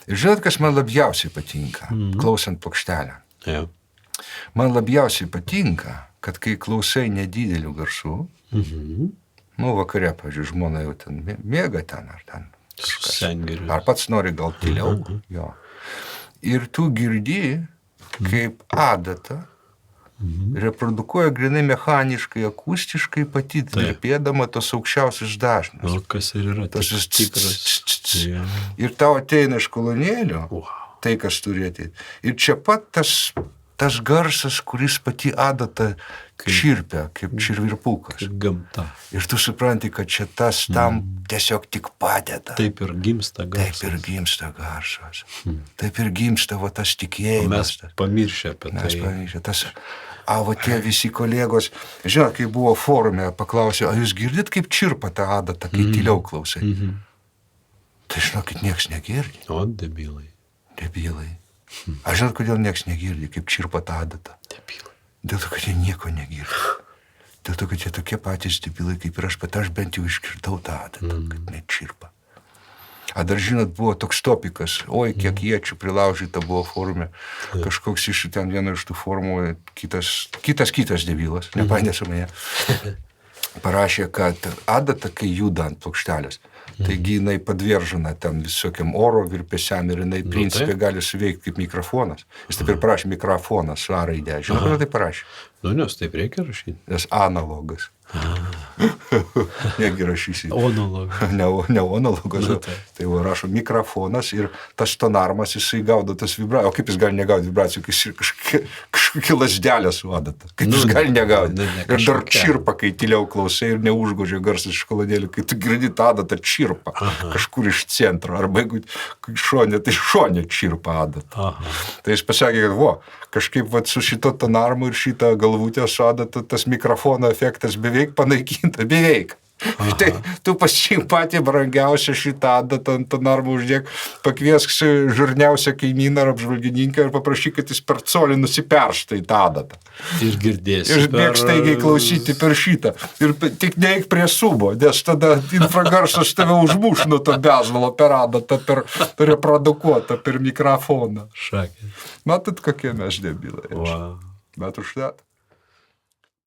Ir žinot, kas man labiausiai patinka, klausant plokštelę. Ja. Man labiausiai patinka, kad kai klausai nedidelių garsų, vakare, pavyzdžiui, žmona jau ten mėga ten, ar ten kažkas. Sengiriu. Ar pats nori gal tyliau. Jo. Ir tu girdi, kaip adata reprodukuoja grinai mechaniškai, akustiškai pati, virpėdama tos aukščiausius dažnius. O kas ir yra tas tikras. Ir tau ateina iš kolonėlio, tai kas turi ateiti. Ir čia pat tas garsas, kuris pati adata čirpia, kaip čirvirpukas. Kaip gamta. Ir tu supranti, kad čia tas tam tiesiog tik padeda. Taip ir gimsta garsas. Taip ir gimsta garsas. Taip ir gimsta va tas tikėjimas. Mes pamiršę apie tai. Mes pamiršę. Tas, va tie visi kolegos, žinot, kai buvo forume, paklausė, ar jūs girdit, kaip čirpa ta adata, kai tyliau klausai? Tai žinokit, nieks negirdi. O, debilai. Debilai. Aš žinot, kodėl nieks negirdi, kaip čirpa ta adata? Debilai. Dėl to, kad jie nieko negirdi. Dėl to, kad jie tokie patys debilai, kaip ir aš bent jau išgirdau tą adatą, kad nečirpa. A dar žinot, buvo toks topikas, oi, kiek iečių prilaužyta buvo forume, kažkoks iš ten vieno iš tų formų, kitas debilas, nepainė su mane, parašė, kad adata, kai juda ant plokštelės, taigi jinai padvieržina ten visokiam oro virpesiam ir jinai principė gali suveikti kaip mikrofonas. Jis taip ir parašė mikrofonas su A raidė. Žinau, kodėl tai parašė? Nes taip reikia rašyti. Nes analogas. Negi rašysi. Onologas. Ne onologas, tai va rašo mikrofonas ir tas tonarmas jisai gaudo tas vibracijų. O kaip jis gali negauti vibracijų, kai kažkokia lasdelė su adata. Kaip jis gali negauti. Ir dar čirpa, kai tyliau klausai ir neužgožia garsas iš kolonėlių, kai tu girdi tą adatą čirpa kažkur iš centro. Arba jeigu šonė, tai šonė čirpa adata. Tai jis pasakė, kad kažkaip su šito tonarmu ir šitą galvutę su adata tas mikrofono efektas beveik panaikinta, beveik. Tai tu pasiimk patį brangiausią šitą adatą ant tonarmo uždėk, pakviesk žurniausią kaimyną ar apžvalgininką ir paprašyk, kad jis per colį nusiperšta į tą adatą. Ir girdėsi. Ir bėg staigiai klausyti per šitą. Ir tik neik prie subo, nes tada infragarsas tave užmuš nuo to bezvalo per adatą, per reprodukuotą, per mikrofoną. Šakė. Matot, kokie mes debilai. Wow. Bet užtat.